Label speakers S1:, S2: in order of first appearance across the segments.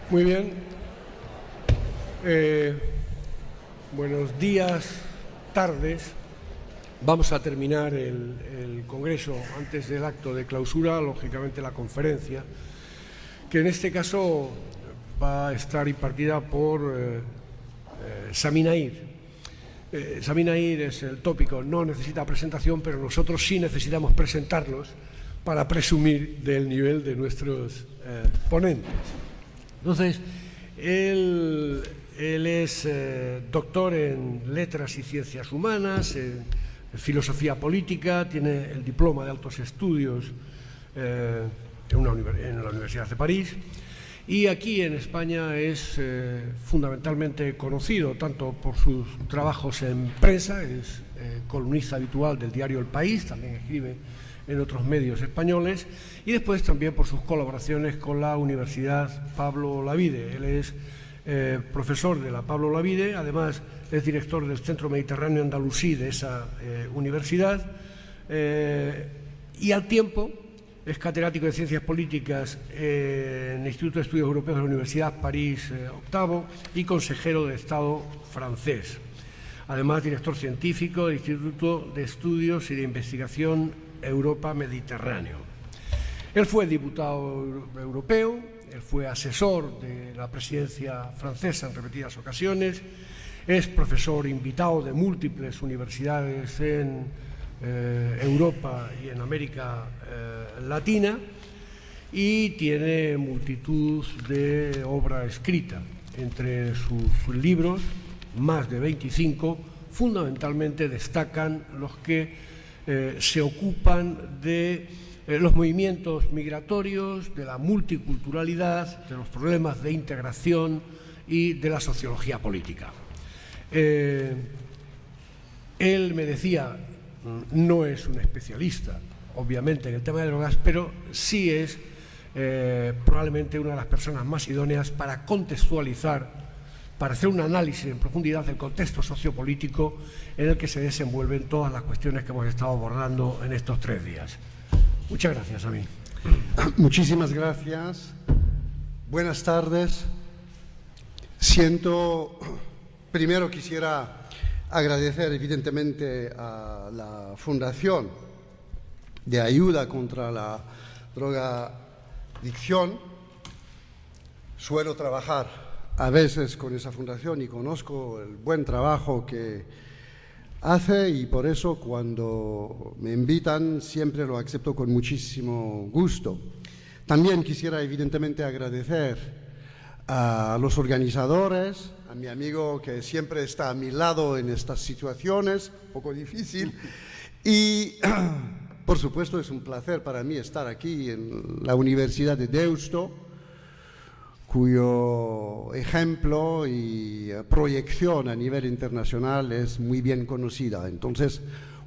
S1: Muy bien. Buenos días, tardes. Vamos a terminar el congreso antes del acto de clausura, lógicamente la conferencia, que en este caso va a estar impartida por Sami Nair. Sami Nair es el tópico, no necesita presentación, pero nosotros sí necesitamos presentarlos para presumir del nivel de nuestros ponentes. Entonces, él es doctor en Letras y Ciencias Humanas, en Filosofía Política, tiene el diploma de altos estudios en la Universidad de París, y aquí en España es fundamentalmente conocido tanto por sus trabajos en prensa, es columnista habitual del diario El País, también escribe en otros medios españoles, y después también por sus colaboraciones con la Universidad Pablo Olavide. Él es profesor de la Pablo Olavide, además es director del Centro Mediterráneo Andalusí de esa universidad, y al tiempo es catedrático de Ciencias Políticas en el Instituto de Estudios Europeos de la Universidad París VIII y consejero de Estado francés. Además, director científico del Instituto de Estudios y de Investigación Europa-Mediterráneo. Él fue diputado europeo, él fue asesor de la presidencia francesa en repetidas ocasiones, es profesor invitado de múltiples universidades en Europa y en América Latina, y tiene multitud de obra escrita. Entre sus libros, más de 25, fundamentalmente destacan los que se ocupan de los movimientos migratorios, de la multiculturalidad, de los problemas de integración y de la sociología política. Él me decía, no es un especialista, obviamente, en el tema de drogas, pero sí es probablemente una de las personas más idóneas para contextualizar, para hacer un análisis en profundidad del contexto sociopolítico en el que se desenvuelven todas las cuestiones que hemos estado abordando en estos 3 días. Muchas gracias, Sami.
S2: Muchísimas gracias. Buenas tardes. Primero quisiera agradecer evidentemente a la Fundación de Ayuda contra la Drogadicción. Suelo trabajar a veces con esa fundación y conozco el buen trabajo que hace, y por eso cuando me invitan siempre lo acepto con muchísimo gusto. También quisiera evidentemente agradecer a los organizadores, a mi amigo que siempre está a mi lado en estas situaciones, un poco difícil, y por supuesto es un placer para mí estar aquí en la Universidad de Deusto, cuyo ejemplo y proyección a nivel internacional es muy bien conocida. Entonces,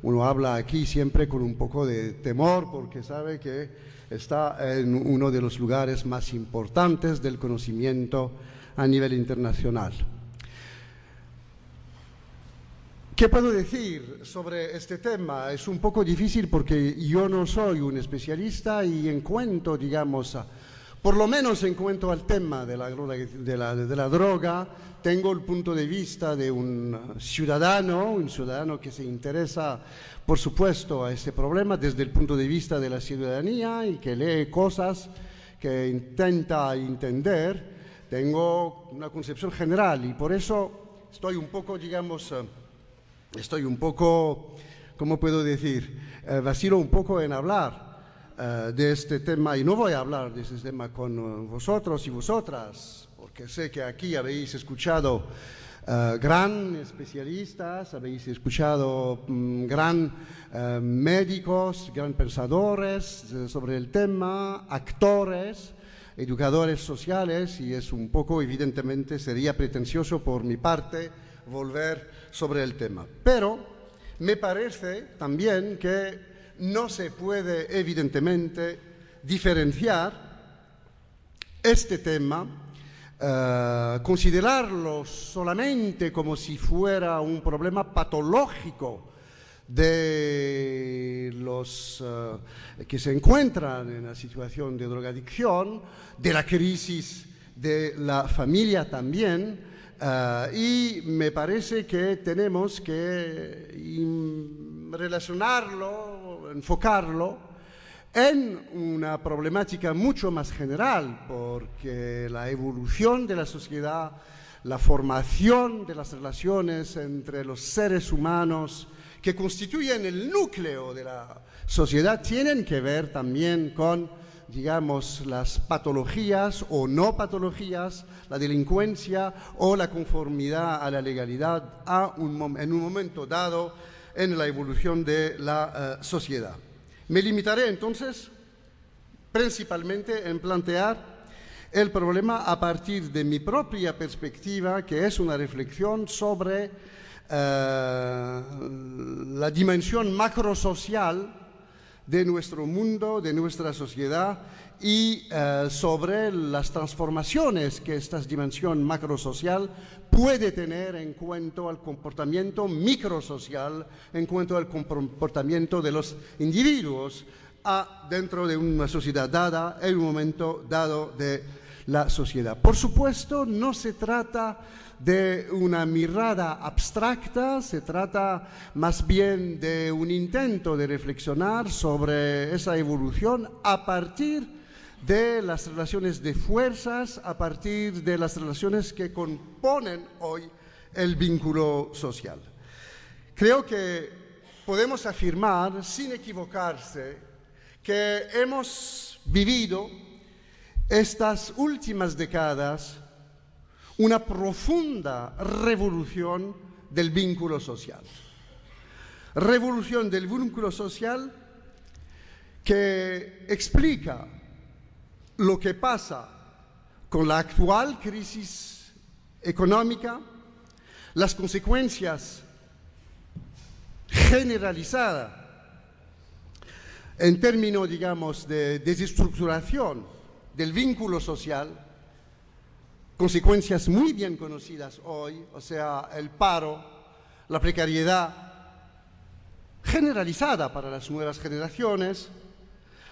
S2: uno habla aquí siempre con un poco de temor porque sabe que está en uno de los lugares más importantes del conocimiento a nivel internacional. ¿Qué puedo decir sobre este tema? Es un poco difícil porque yo no soy un especialista y en cuanto, digamos, por lo menos en cuanto al tema de la droga, tengo el punto de vista de un ciudadano que se interesa, por supuesto, a este problema desde el punto de vista de la ciudadanía y que lee cosas, que intenta entender. Tengo una concepción general y por eso estoy un poco, digamos, ¿cómo puedo decir? Vacilo un poco en hablar de este tema, y no voy a hablar de este tema con vosotros y vosotras, porque sé que aquí habéis escuchado gran especialistas, habéis escuchado gran médicos, gran pensadores sobre el tema, actores, educadores sociales, y es un poco, evidentemente, sería pretencioso por mi parte volver sobre el tema. Pero me parece también que no se puede, evidentemente, diferenciar este tema, considerarlo solamente como si fuera un problema patológico de los que se encuentran en la situación de drogadicción, de la crisis de la familia también, y me parece que tenemos que relacionarlo, enfocarlo en una problemática mucho más general, porque la evolución de la sociedad, la formación de las relaciones entre los seres humanos que constituyen el núcleo de la sociedad tienen que ver también con, digamos, las patologías o no patologías, la delincuencia o la conformidad a la legalidad en un momento dado en la evolución de la sociedad. Me limitaré entonces principalmente en plantear el problema a partir de mi propia perspectiva, que es una reflexión sobre la dimensión macrosocial de nuestro mundo, de nuestra sociedad, y sobre las transformaciones que esta dimensión macrosocial puede tener en cuanto al comportamiento microsocial, en cuanto al comportamiento de los individuos dentro de una sociedad dada, en un momento dado de la sociedad. Por supuesto, no se trata de una mirada abstracta, se trata más bien de un intento de reflexionar sobre esa evolución a partir de las relaciones de fuerzas, a partir de las relaciones que componen hoy el vínculo social. Creo que podemos afirmar, sin equivocarse, que hemos vivido estas últimas décadas una profunda revolución del vínculo social. Revolución del vínculo social que explica lo que pasa con la actual crisis económica, las consecuencias generalizadas en términos, digamos, de desestructuración del vínculo social, consecuencias muy bien conocidas hoy, o sea, el paro, la precariedad generalizada para las nuevas generaciones,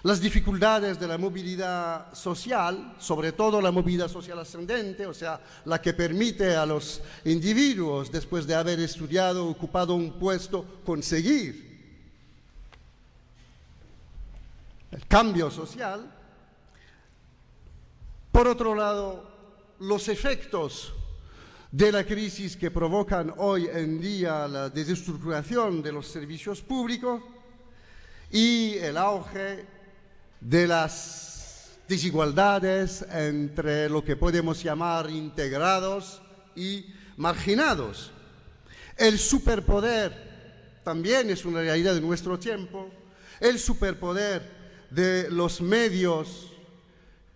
S2: las dificultades de la movilidad social, sobre todo la movilidad social ascendente, o sea, la que permite a los individuos, después de haber estudiado, ocupado un puesto, conseguir el cambio social. Por otro lado, los efectos de la crisis que provocan hoy en día la desestructuración de los servicios públicos y el auge de las desigualdades entre lo que podemos llamar integrados y marginados. El superpoder también es una realidad de nuestro tiempo, el superpoder de los medios,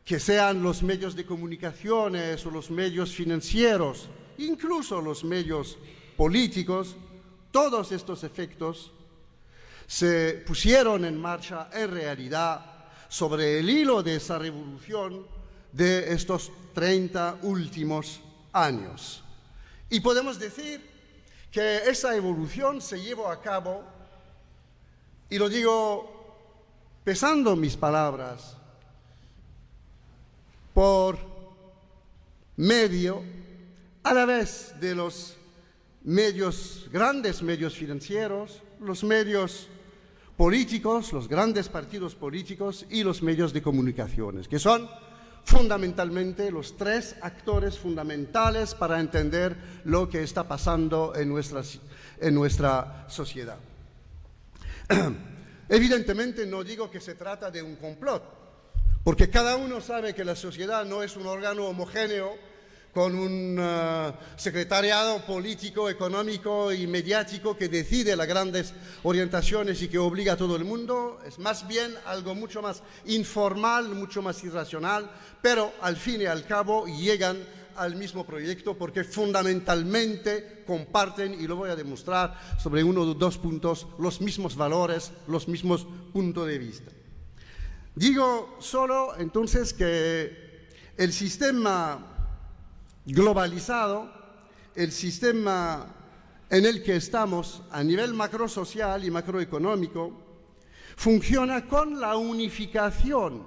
S2: que sean los medios de comunicaciones o los medios financieros, incluso los medios políticos, todos estos efectos se pusieron en marcha en realidad sobre el hilo de esa revolución de estos 30 últimos años. Y podemos decir que esa evolución se llevó a cabo, y lo digo pesando mis palabras, por medio, a la vez de los medios, grandes medios financieros, los medios políticos, los grandes partidos políticos y los medios de comunicaciones, que son fundamentalmente los tres actores fundamentales para entender lo que está pasando en nuestra sociedad. Evidentemente no digo que se trata de un complot, porque cada uno sabe que la sociedad no es un órgano homogéneo con un secretariado político, económico y mediático que decide las grandes orientaciones y que obliga a todo el mundo. Es más bien algo mucho más informal, mucho más irracional, pero al fin y al cabo llegan al mismo proyecto porque fundamentalmente comparten, y lo voy a demostrar sobre uno o dos puntos, los mismos valores, los mismos puntos de vista. Digo solo entonces que el sistema globalizado, el sistema en el que estamos a nivel macrosocial y macroeconómico, funciona con la unificación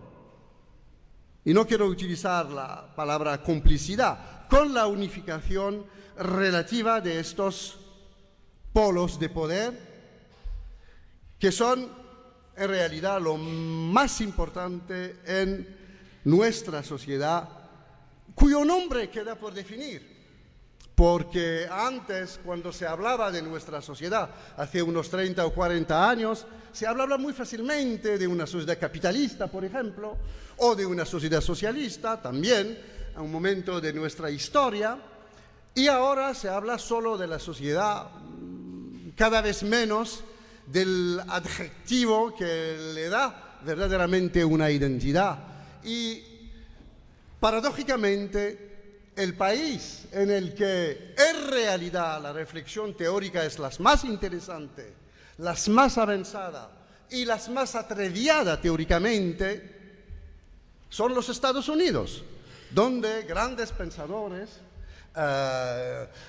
S2: y no quiero utilizar la palabra complicidad, con la unificación relativa de estos polos de poder, que son en realidad lo más importante en nuestra sociedad, cuyo nombre queda por definir. Porque antes, cuando se hablaba de nuestra sociedad, hace unos 30 o 40 años, se hablaba muy fácilmente de una sociedad capitalista, por ejemplo, o de una sociedad socialista, también, a un momento de nuestra historia, y ahora se habla solo de la sociedad, cada vez menos del adjetivo que le da verdaderamente una identidad. Y, paradójicamente, el país en el que en realidad la reflexión teórica es la más interesante, la más avanzada y la más atreviada teóricamente, son los Estados Unidos, donde grandes pensadores,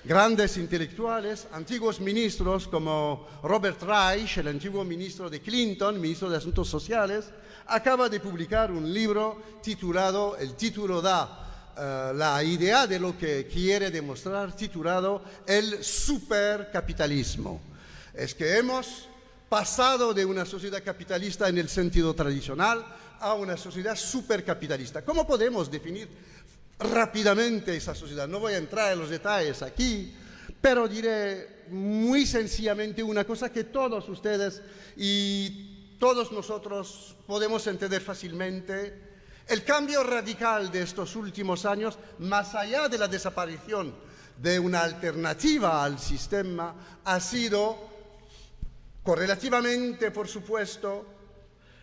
S2: grandes intelectuales, antiguos ministros como Robert Reich, el antiguo ministro de Clinton, ministro de Asuntos Sociales, acaba de publicar un libro titulado, el título da la idea de lo que quiere demostrar, titulado El supercapitalismo. Es que hemos pasado de una sociedad capitalista en el sentido tradicional a una sociedad supercapitalista. ¿Cómo podemos definir rápidamente esa sociedad? No voy a entrar en los detalles aquí, pero diré muy sencillamente una cosa que todos ustedes y todos nosotros podemos entender fácilmente. El cambio radical de estos últimos años, más allá de la desaparición de una alternativa al sistema, ha sido, correlativamente, por supuesto,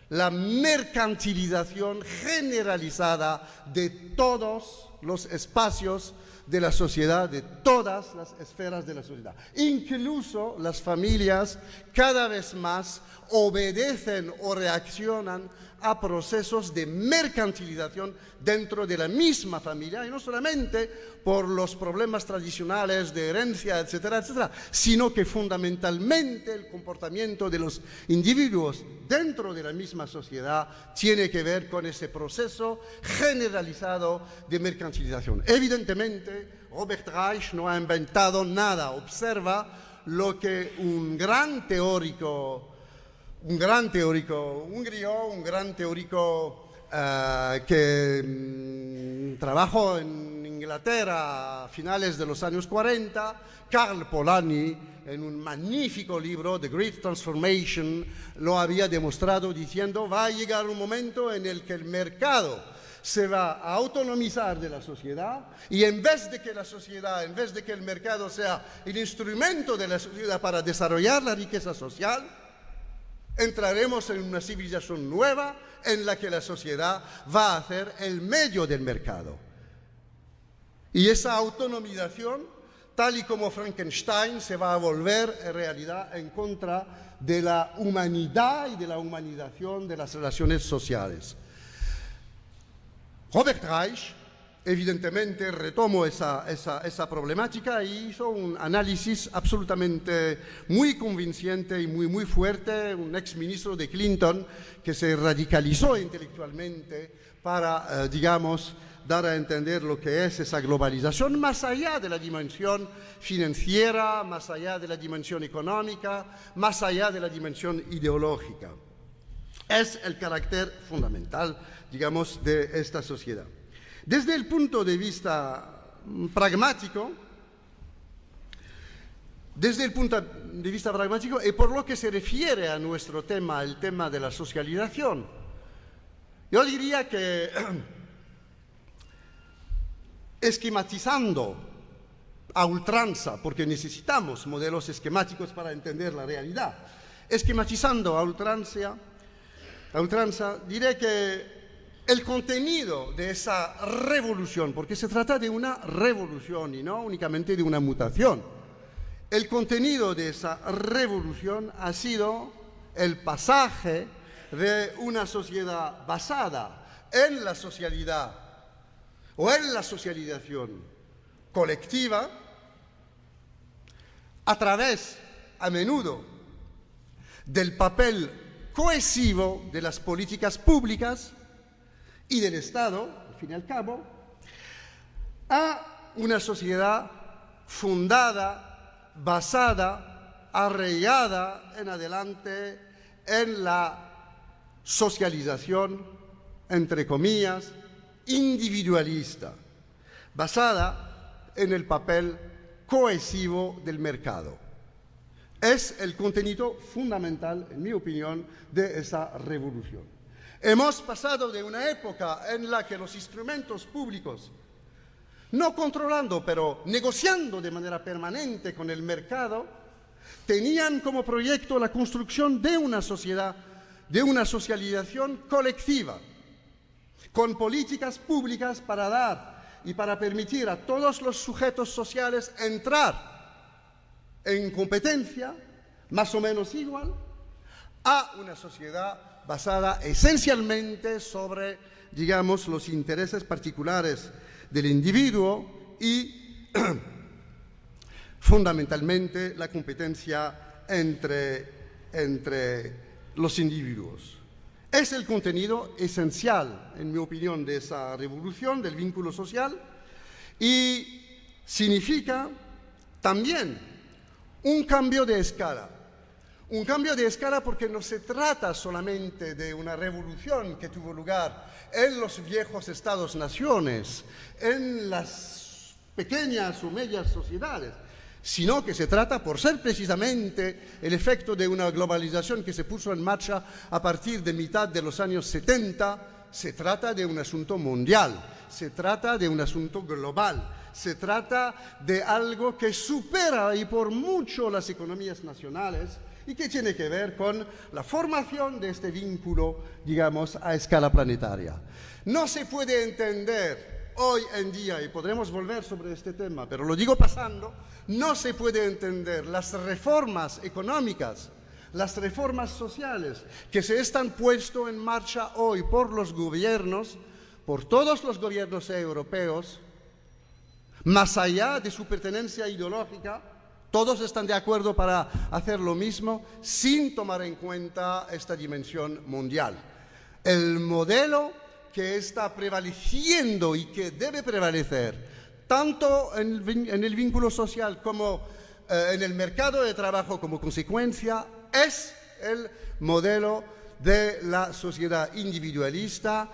S2: la mercantilización generalizada de todos los espacios de la sociedad, de todas las esferas de la sociedad. Incluso las familias cada vez más obedecen o reaccionan a procesos de mercantilización dentro de la misma familia, y no solamente por los problemas tradicionales de herencia, etcétera, etcétera, sino que fundamentalmente el comportamiento de los individuos dentro de la misma sociedad tiene que ver con ese proceso generalizado de mercantilización. Evidentemente, Robert Reich no ha inventado nada, observa lo que un gran teórico que trabajó en Inglaterra a finales de los años 40, Karl Polanyi, en un magnífico libro, The Great Transformation, lo había demostrado diciendo: va a llegar un momento en el que el mercado se va a autonomizar de la sociedad, y en vez de que el mercado sea el instrumento de la sociedad para desarrollar la riqueza social, entraremos en una civilización nueva en la que la sociedad va a hacer el medio del mercado. Y esa autonomización, tal y como Frankenstein, se va a volver en realidad en contra de la humanidad y de la humanización de las relaciones sociales. Robert Reich, evidentemente, retomó esa problemática y hizo un análisis absolutamente muy convincente y muy fuerte, un exministro de Clinton que se radicalizó intelectualmente para, dar a entender lo que es esa globalización, más allá de la dimensión financiera, más allá de la dimensión económica, más allá de la dimensión ideológica. Es el carácter fundamental, de esta sociedad. Desde el punto de vista pragmático, y por lo que se refiere a nuestro tema, el tema de la socialización, yo diría que esquematizando a ultranza, porque necesitamos modelos esquemáticos para entender la realidad, esquematizando a ultranza, diré que el contenido de esa revolución, porque se trata de una revolución y no únicamente de una mutación, el contenido de esa revolución ha sido el pasaje de una sociedad basada en la socialidad o en la socialización colectiva, a través, a menudo, del papel cohesivo de las políticas públicas y del Estado, fin y al cabo, a una sociedad fundada, basada, arraigada en adelante en la socialización, entre comillas, individualista, basada en el papel cohesivo del mercado. Es el contenido fundamental, en mi opinión, de esa revolución. Hemos pasado de una época en la que los instrumentos públicos, no controlando, pero negociando de manera permanente con el mercado, tenían como proyecto la construcción de una sociedad, de una socialización colectiva, con políticas públicas para dar y para permitir a todos los sujetos sociales entrar en competencia, más o menos igual, a una sociedad basada esencialmente sobre, digamos, los intereses particulares del individuo y fundamentalmente la competencia entre los individuos. Es el contenido esencial, en mi opinión, de esa revolución, del vínculo social, y significa también un cambio de escala. Un cambio de escala porque no se trata solamente de una revolución que tuvo lugar en los viejos estados-naciones, en las pequeñas o medias sociedades, sino que se trata, por ser precisamente el efecto de una globalización que se puso en marcha a partir de mitad de los años 70, se trata de un asunto mundial, se trata de un asunto global, se trata de algo que supera y por mucho las economías nacionales y que tiene que ver con la formación de este vínculo, digamos, a escala planetaria. No se puede entender hoy en día, y podremos volver sobre este tema, pero lo digo pasando, no se puede entender las reformas económicas, las reformas sociales que se están puesto en marcha hoy por los gobiernos, por todos los gobiernos europeos, más allá de su pertenencia ideológica, todos están de acuerdo para hacer lo mismo sin tomar en cuenta esta dimensión mundial. El modelo que está prevaleciendo y que debe prevalecer tanto en el vínculo social como en el mercado de trabajo como consecuencia es el modelo de la sociedad individualista,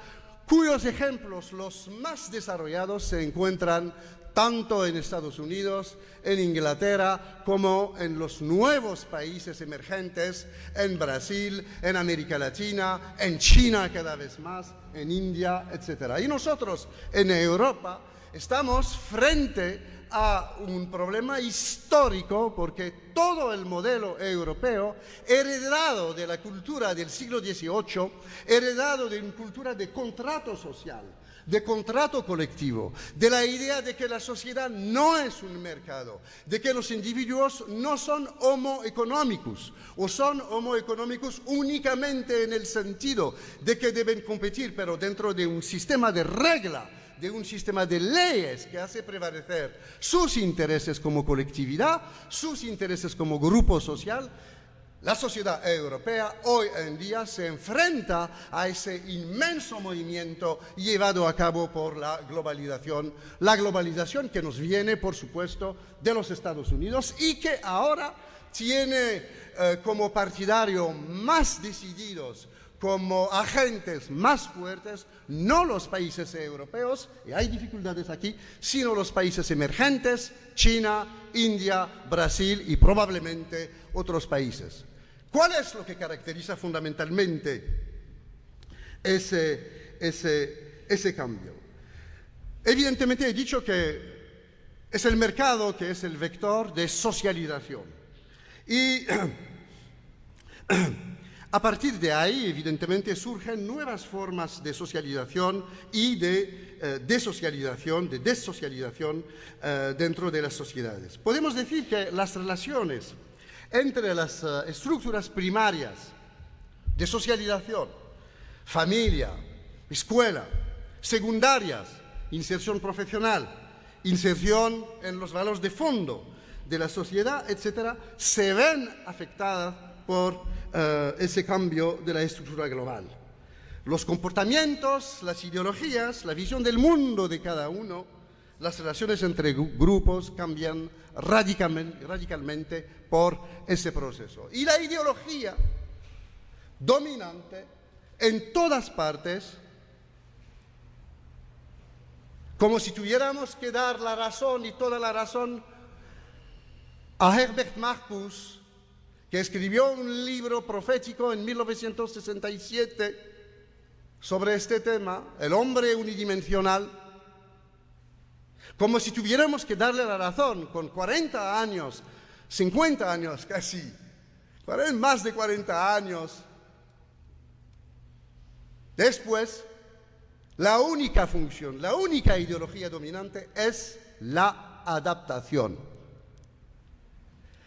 S2: cuyos ejemplos los más desarrollados se encuentran tanto en Estados Unidos, en Inglaterra, como en los nuevos países emergentes, en Brasil, en América Latina, en China cada vez más, en India, etc. Y nosotros, en Europa, estamos frente a un problema histórico porque todo el modelo europeo, heredado de la cultura del siglo XVIII, heredado de una cultura de contrato social, de contrato colectivo, de la idea de que la sociedad no es un mercado, de que los individuos no son homo economicus o son homo economicus únicamente en el sentido de que deben competir, pero dentro de un sistema de regla, de un sistema de leyes que hace prevalecer sus intereses como colectividad, sus intereses como grupo social. La sociedad europea hoy en día se enfrenta a ese inmenso movimiento llevado a cabo por la globalización que nos viene, por supuesto, de los Estados Unidos y que ahora tiene como partidario más decididos, como agentes más fuertes, no los países europeos, y hay dificultades aquí, sino los países emergentes, China, India, Brasil y probablemente otros países. ¿Cuál es lo que caracteriza fundamentalmente ese cambio? Evidentemente he dicho que es el mercado que es el vector de socialización. Y a partir de ahí, evidentemente, surgen nuevas formas de socialización y de desocialización dentro de las sociedades. Podemos decir que las relaciones entre las estructuras primarias de socialización, familia, escuela, secundarias, inserción profesional, inserción en los valores de fondo de la sociedad, etc., se ven afectadas por ese cambio de la estructura global. los comportamientos, las ideologías, la visión del mundo de cada uno, las relaciones entre grupos cambian radicalmente por ese proceso. Y la ideología dominante en todas partes, como si tuviéramos que dar la razón y toda la razón a Herbert Marcuse, que escribió un libro profético en 1967 sobre este tema, el hombre unidimensional, como si tuviéramos que darle la razón con 40 años, 50 años casi, más de 40 años. Después, la única función, la única ideología dominante es la adaptación.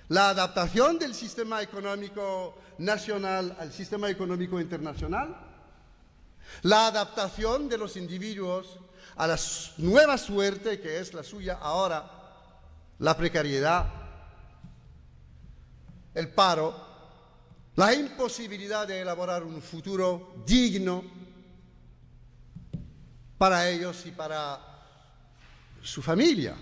S2: La adaptación del sistema económico nacional al sistema económico internacional, la adaptación de los individuos a la nueva suerte que es la suya ahora, la precariedad, el paro, la imposibilidad de elaborar un futuro digno para ellos y para su familia.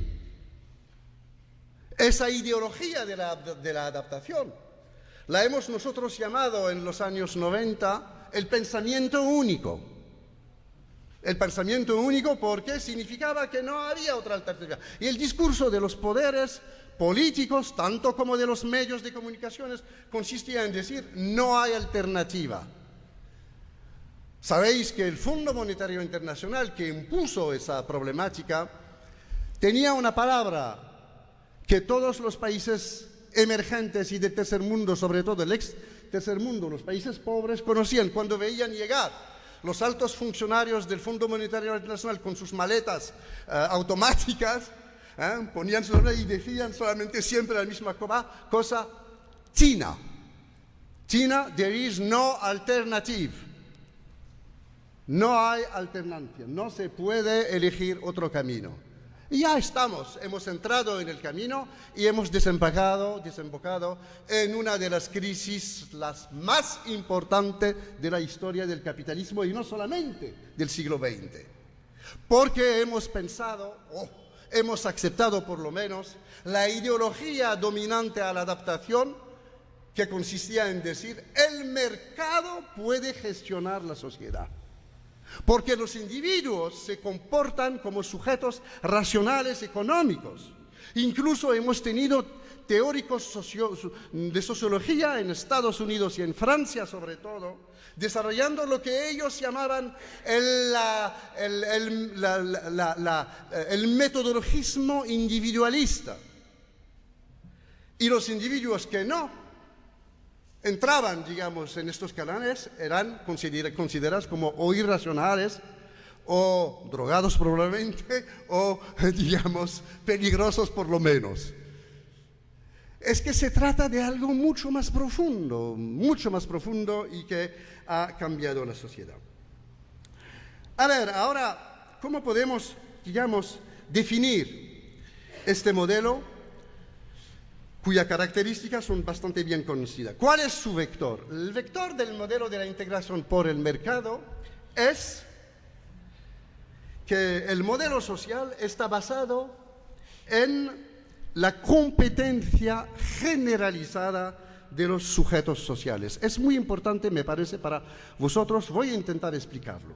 S2: Esa ideología de la adaptación la hemos nosotros llamado en los años 90 el pensamiento único. El pensamiento único porque significaba que no había otra alternativa. Y el discurso de los poderes políticos, tanto como de los medios de comunicaciones, consistía en decir no hay alternativa. Sabéis que el Fondo Monetario Internacional, que impuso esa problemática, tenía una palabra que todos los países emergentes y del tercer mundo, sobre todo el ex tercer mundo, los países pobres, conocían cuando veían llegar los altos funcionarios del Fondo Monetario Internacional con sus maletas automáticas, ponían su nombre y decían solamente siempre la misma cosa: China. China, there is no alternative. No hay alternancia, no se puede elegir otro camino. Y ya estamos, hemos entrado en el camino y hemos desembocado en una de las crisis las más importantes de la historia del capitalismo y no solamente del siglo XX. Porque hemos pensado, hemos aceptado por lo menos, la ideología dominante a la adaptación que consistía en decir el mercado puede gestionar la sociedad. Porque los individuos se comportan como sujetos racionales económicos. Incluso hemos tenido teóricos de sociología en Estados Unidos y en Francia sobre todo, desarrollando lo que ellos llamaban el metodologismo individualista. Y los individuos que no entraban, digamos, en estos canales eran considerados como o irracionales o drogados probablemente o, digamos, peligrosos por lo menos. Es que se trata de algo mucho más profundo y que ha cambiado la sociedad. A ver, ahora, ¿cómo podemos, digamos, definir este modelo cuyas características son bastante bien conocidas? ¿Cuál es su vector? El vector del modelo de la integración por el mercado es que el modelo social está basado en la competencia generalizada de los sujetos sociales. Es muy importante, me parece, para vosotros. Voy a intentar explicarlo.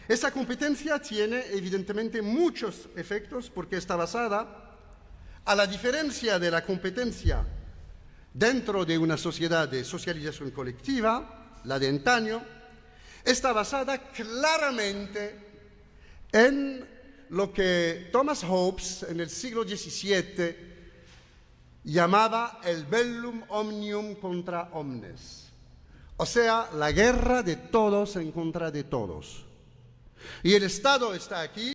S2: Esa competencia tiene evidentemente muchos efectos porque está basada, a la diferencia de la competencia dentro de una sociedad de socialización colectiva, la de antaño, está basada claramente en lo que Thomas Hobbes en el siglo XVII llamaba el bellum omnium contra omnes, o sea, la guerra de todos en contra de todos. Y el Estado está aquí